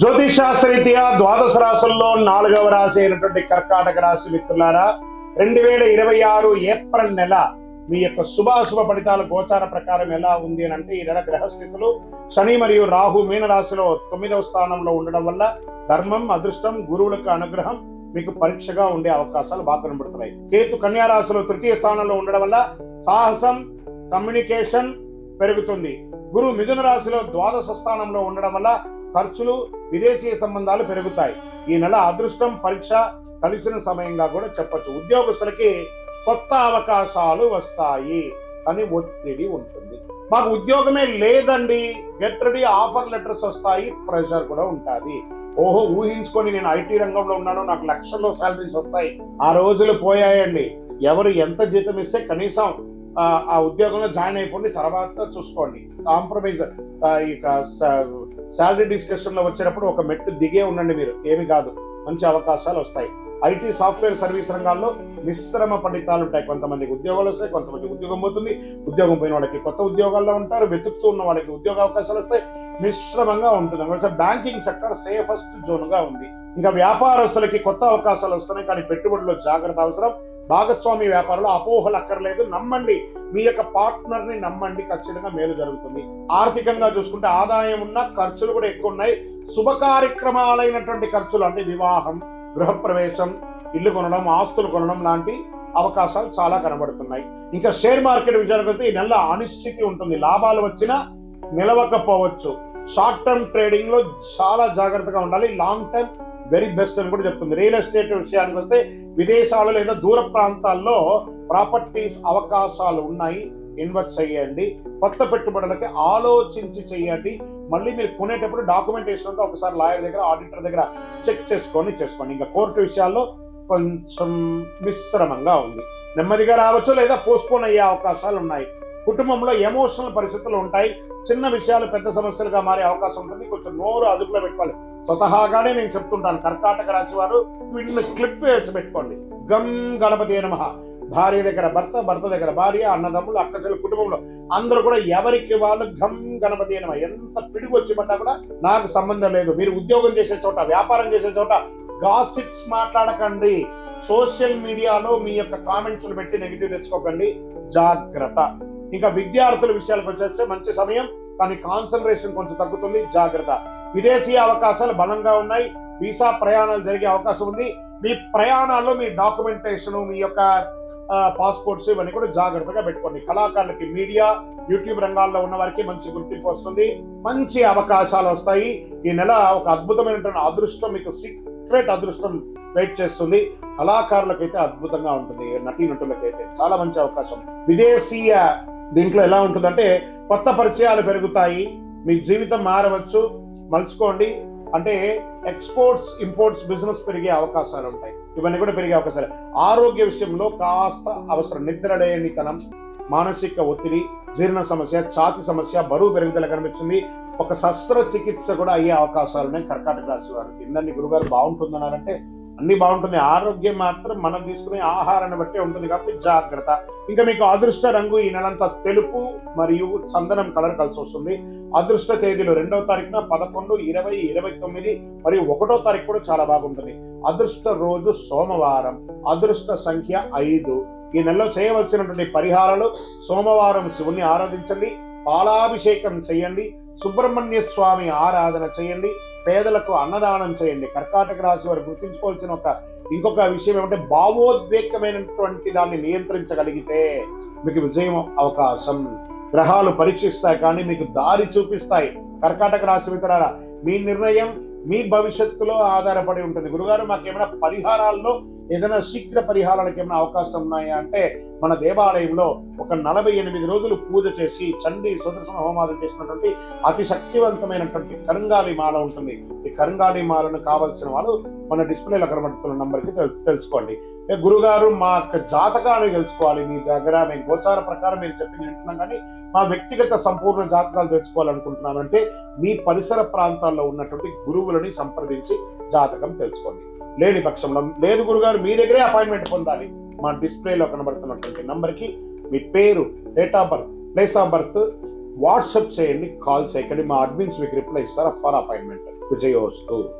జ్యోతిషాస్త్రరీత్యా ద్వాదశ రాశుల్లో 4వ రాశి అయినటువంటి కర్కాటక రాశి మిత్రులారా, 2026 ఏప్రిల్ నెల మీ యొక్క శుభాశుభ ఫలితాల గోచార ప్రకారం ఎలా ఉంది అని అంటే, ఈ నెల గ్రహస్థితులు శని మరియు రాహు మీన రాశిలో 9వ స్థానంలో ఉండడం వల్ల ధర్మం, అదృష్టం, గురువులకు అనుగ్రహం మీకు పరీక్షగా ఉండే అవకాశాలు బాగా కనబడుతున్నాయి. కేతు కన్యా రాశిలో 3వ స్థానంలో ఉండడం వల్ల సాహసం, కమ్యూనికేషన్ పెరుగుతుంది. గురు మిథున రాశిలో ద్వాదశ స్థానంలో ఉండడం వల్ల ఖర్చులు, విదేశీ సంబంధాలు పెరుగుతాయి. ఈ నెల అదృష్టం, పరీక్ష కలిసిన సమయంగా కూడా చెప్పచ్చు. ఉద్యోగస్తులకి కొత్త అవకాశాలు వస్తాయి, కానీ ఒత్తిడి ఉంటుంది. మాకు ఉద్యోగమే లేదండి, గెట్ రెడీ, ఆఫర్ లెటర్స్ వస్తాయి, ప్రెషర్ కూడా ఉంటుంది. ఓహో, ఊహించుకొని నేను ఐటీ రంగంలో ఉన్నాను, నాకు లక్షల్లో శాలరీస్ వస్తాయి, ఆ రోజులు పోయాయండి. ఎవరు ఎంత జీతం ఇస్తే కనీసం ఆ ఉద్యోగంలో జాయిన్ అయిపోండి, తర్వాత చూసుకోండి. కాంప్రమైజ్ ఇక శాలరీ డిస్కషన్ లో వచ్చేటప్పుడు ఒక మెట్టు దిగే ఉండండి, మీరు ఏమి కాదు, మంచి అవకాశాలు వస్తాయి. ఐటీ, సాఫ్ట్వేర్, సర్వీస్ రంగాల్లో మిశ్రమ ఫలితాలు ఉంటాయి. కొంతమందికి ఉద్యోగాలు వస్తాయి, కొంతమంది ఉద్యోగం పోతుంది. ఉద్యోగం పోయిన వాళ్ళకి కొత్త ఉద్యోగాల్లో ఉంటారు, వెతుకుతూ ఉన్న వాళ్ళకి ఉద్యోగ అవకాశాలు వస్తాయి. మిశ్రమంగా ఉంటుంది. బ్యాంకింగ్ సెక్టర్ సేఫెస్ట్ జోన్ గా ఉంది. ఇంకా వ్యాపారస్తులకి కొత్త అవకాశాలు వస్తున్నాయి, కానీ పెట్టుబడుల్లో జాగ్రత్త అవసరం. భాగస్వామి వ్యాపారంలో అపోహలు అక్కర్లేదు, నమ్మండి, మీ యొక్క పార్ట్నర్ ని నమ్మండి, ఖచ్చితంగా మేలు జరుగుతుంది. ఆర్థికంగా చూసుకుంటే ఆదాయం ఉన్న, ఖర్చులు కూడా ఎక్కువ ఉన్నాయి. శుభ కార్యక్రమాలైనటువంటి ఖర్చులు అంటే వివాహం, గృహప్రవేశం, ఇల్లు కొనడం, ఆస్తులు కొనడం లాంటి అవకాశాలు చాలా కనబడుతున్నాయి. ఇంకా షేర్ మార్కెట్ విషయానికి వస్తే ఈ నెల అనిశ్చితి ఉంటుంది, లాభాలు వచ్చినా నిలవకపోవచ్చు. షార్ట్ టర్మ్ ట్రేడింగ్ లో చాలా జాగ్రత్తగా ఉండాలి. లాంగ్ టర్మ్ వెరీ బెస్ట్ అని కూడా చెప్తుంది. రియల్ ఎస్టేట్ విషయానికి వస్తే విదేశాలు లేదా దూర ప్రాంతాల్లో ప్రాపర్టీస్ అవకాశాలు ఉన్నాయి, ఇన్వెస్ట్ చేయండి. కొత్త పెట్టుబడులకి ఆలోచించి చేయండి. మళ్ళీ మీరు కొనేటప్పుడు డాక్యుమెంటేషన్ అంతా ఒకసారి లాయర్ దగ్గర, ఆడిటర్ దగ్గర చెక్ చేసుకోండి. ఇంకా కోర్టు విషయాల్లో కొంచెం మిశ్రమంగా ఉంది. నెమ్మదిగా రావచ్చు లేదా పోస్ట్పోన్ అయ్యే అవకాశాలు ఉన్నాయి. కుటుంబంలో ఎమోషనల్ పరిస్థితులు ఉంటాయి. చిన్న విషయాలు పెద్ద సమస్యలుగా మారే అవకాశం ఉంటుంది. కొంచెం నోరు అదుపులో పెట్టుకోవాలి. స్వతహాగానే నేను చెప్తుంటాను, కర్కాటక రాశి వారు క్లిప్ వేసి పెట్టుకోండి. గం గణపతి నమః. భార్య దగ్గర భర్త, భర్త దగ్గర భార్య, అన్నదమ్ములు, అక్కచెల్లి, కుటుంబంలో అందరూ కూడా ఎవరికి వాళ్ళు గం గణపతి నమః. ఎంత పిడుగు వచ్చి పడ్డా కూడా నాకు సంబంధం లేదు. మీరు ఉద్యోగం చేసే చోట, వ్యాపారం చేసే చోట గాసిప్స్ మాట్లాడకండి. సోషల్ మీడియాలో మీ యొక్క కామెంట్స్ పెట్టి నెగిటివ్ తెచ్చుకోకండి, జాగ్రత్త. ఇంకా విద్యార్థుల విషయాలకు వచ్చేస్తే మంచి సమయం, కానీ కాన్సన్ట్రేషన్ కొంచెం తగ్గుతుంది, జాగ్రత్త. విదేశీ అవకాశాలు బలంగా ఉన్నాయి. వీసా ప్రయాణాలు జరిగే అవకాశం ఉంది. మీ ప్రయాణాల్లో మీ డాక్యుమెంటేషన్, మీ యొక్క పాస్పోర్ట్స్ ఇవన్నీ కూడా జాగ్రత్తగా పెట్టుకోండి. కళాకారులకి, మీడియా, యూట్యూబ్ రంగాల్లో ఉన్న వారికి మంచి గుర్తింపు వస్తుంది, మంచి అవకాశాలు వస్తాయి. ఈ నెల ఒక అద్భుతమైనటువంటి అదృష్టం, మీకు సీక్రెట్ అదృష్టం వెయిట్ చేస్తుంది. కళాకారులకైతే అద్భుతంగా ఉంటుంది, నటీనటులకైతే చాలా మంచి అవకాశం. విదేశీయ దీంట్లో ఎలా ఉంటుందంటే, కొత్త పరిచయాలు పెరుగుతాయి, మీ జీవితం మారవచ్చు, మలుచుకోండి. అంటే ఎక్స్పోర్ట్స్, ఇంపోర్ట్స్ బిజినెస్ పెరిగే అవకాశాలు ఉంటాయి, ఇవన్నీ కూడా పెరిగే అవకాశాలు. ఆరోగ్య విషయంలో కాస్త అవసరం. నిద్రలేనితనం, మానసిక ఒత్తిడి, జీర్ణ సమస్య, ఛాతి సమస్య, బరువు పెరుగుదల కనిపిస్తుంది. ఒక శస్త్రచికిత్స కూడా అయ్యే అవకాశాలు ఉన్నాయి కర్కాటక రాశి వారికి. ఇందండి గురుగారు బాగుంటుందన్నారంటే అన్ని బాగుంటుంది. ఆరోగ్యం మాత్రం మనం తీసుకునే ఆహారాన్ని బట్టే ఉంటుంది, కాబట్టి జాగ్రత్త. ఇంకా మీకు అదృష్ట రంగు ఈ నెలంతా తెలుపు మరియు చందనం కలర్ కలిసి వస్తుంది. అదృష్ట తేదీలు 2వ తారీఖున 11, 20, 29 మరియు 1వ తారీఖు కూడా చాలా బాగుంటుంది. అదృష్ట రోజు సోమవారం. అదృష్ట సంఖ్య 5. ఈ నెలలో చేయవలసినటువంటి పరిహారాలు: సోమవారం శివుణ్ణి ఆరాధించండి, పాలాభిషేకం చేయండి, సుబ్రహ్మణ్య స్వామి ఆరాధన చేయండి, పేదలకు అన్నదానం చేయండి. కర్కాటక రాశి వారు గుర్తుంచుకోవాల్సిన ఇంకొక విషయం ఏమంటే, భావోద్వేగమైనటువంటి దాన్ని నియంత్రించగలిగితే మీకు విజయం అవకాశం. గ్రహాలు పరీక్షిస్తాయి, కానీ మీకు దారి చూపిస్తాయి. కర్కాటక రాశి మిత్రులారా, మీ నిర్ణయం మీ భవిష్యత్తులో ఆధారపడి ఉంటుంది. గురుగారు, మాకేమైనా పరిహారాల్లో ఏదైనా శీఘ్ర పరిహారాలకు ఏమైనా అవకాశం ఉన్నాయా అంటే, మన దేవాలయంలో ఒక 48 రోజులు పూజ చేసి చండీ సుదర్శన హోమాలు చేసినటువంటి అతి శక్తివంతమైనటువంటి కరంగాళి మాల ఉంటుంది. ఈ కరంగాళి మాలను కావాల్సిన వాళ్ళు మన డిస్ప్లేలో కనబడుతున్న నంబర్కి తెలుసుకోండి. గురుగారు, మా యొక్క జాతకాన్ని తెలుసుకోవాలి మీ దగ్గర, మేము గోచార ప్రకారం మీరు చెప్పింది వింటున్నాం, కానీ మా వ్యక్తిగత సంపూర్ణ జాతకాలు తెలుసుకోవాలనుకుంటున్నామంటే మీ పరిసర ప్రాంతాల్లో ఉన్నటువంటి గురువులని సంప్రదించి జాతకం తెలుసుకోండి. లేని పక్షంలో, లేదు గురుగారు మీ దగ్గరే అపాయింట్మెంట్ పొందాలి, మా డిస్ప్లేలో కనబడుతున్నటువంటి నంబర్కి మీ పేరు, date of birth, place of birth WhatsApp చేయండి, కాల్ చేయకండి. మా అడ్మిన్స్ మీకు రిప్లై ఇస్తారు ఫర్ అపాయింట్మెంట్. విజయోస్తు.